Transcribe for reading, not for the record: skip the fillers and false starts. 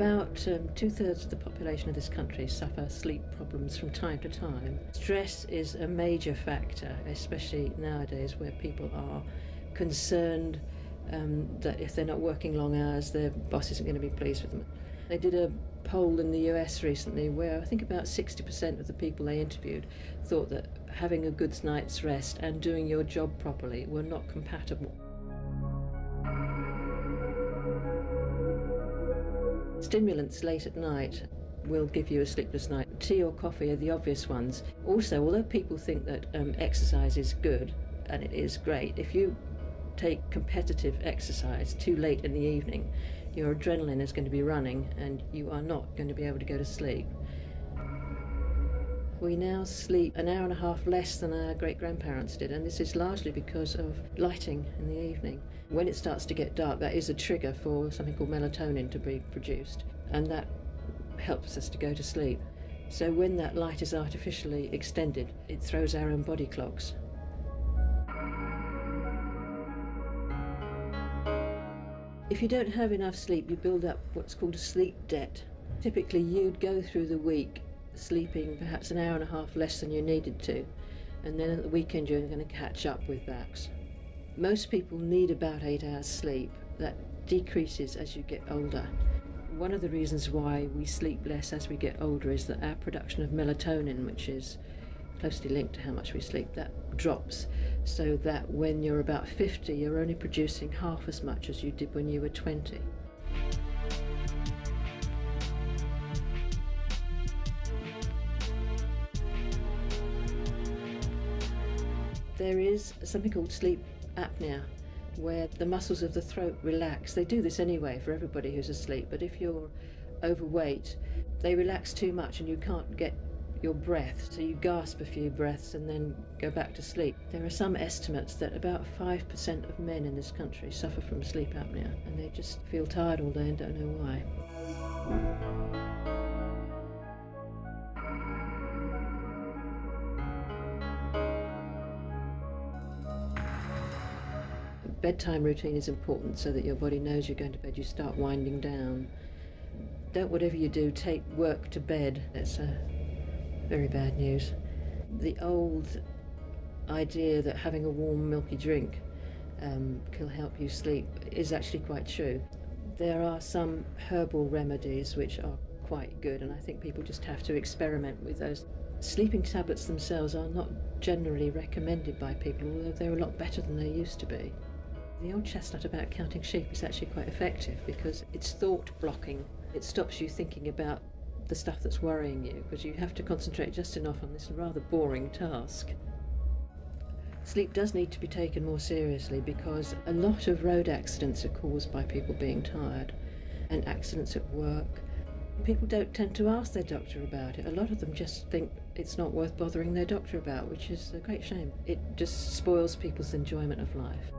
About two-thirds of the population of this country suffer sleep problems from time to time. Stress is a major factor, especially nowadays where people are concerned that if they're not working long hours, their boss isn't going to be pleased with them. They did a poll in the US recently where I think about 60% of the people they interviewed thought that having a good night's rest and doing your job properly were not compatible. Stimulants late at night will give you a sleepless night. Tea or coffee are the obvious ones. Also, although people think that exercise is good, and it is great, if you take competitive exercise too late in the evening, your adrenaline is going to be running and you are not going to be able to go to sleep. We now sleep an hour and a half less than our great-grandparents did, and this is largely because of lighting in the evening. When it starts to get dark, that is a trigger for something called melatonin to be produced, and that helps us to go to sleep. So when that light is artificially extended, it throws our own body clocks. If you don't have enough sleep, you build up what's called a sleep debt. Typically, you'd go through the week sleeping perhaps an hour and a half less than you needed to, and then at the weekend you're going to catch up with that. Most people need about 8 hours sleep. That decreases as you get older. One of the reasons why we sleep less as we get older is that our production of melatonin, which is closely linked to how much we sleep, that drops, so that when you're about 50 you're only producing half as much as you did when you were 20. There is something called sleep apnea, where the muscles of the throat relax. They do this anyway for everybody who's asleep, but if you're overweight, they relax too much and you can't get your breath, so you gasp a few breaths and then go back to sleep. There are some estimates that about 5% of men in this country suffer from sleep apnea, and they just feel tired all day and don't know why. Bedtime routine is important so that your body knows you're going to bed. You start winding down. Don't, whatever you do, take work to bed. That's very bad news. The old idea that having a warm milky drink can help you sleep is actually quite true. There are some herbal remedies which are quite good, and I think people just have to experiment with those. Sleeping tablets themselves are not generally recommended by people, although they're a lot better than they used to be. The old chestnut about counting sheep is actually quite effective because it's thought blocking. It stops you thinking about the stuff that's worrying you, because you have to concentrate just enough on this rather boring task. Sleep does need to be taken more seriously because a lot of road accidents are caused by people being tired, and accidents at work. People don't tend to ask their doctor about it. A lot of them just think it's not worth bothering their doctor about, which is a great shame. It just spoils people's enjoyment of life.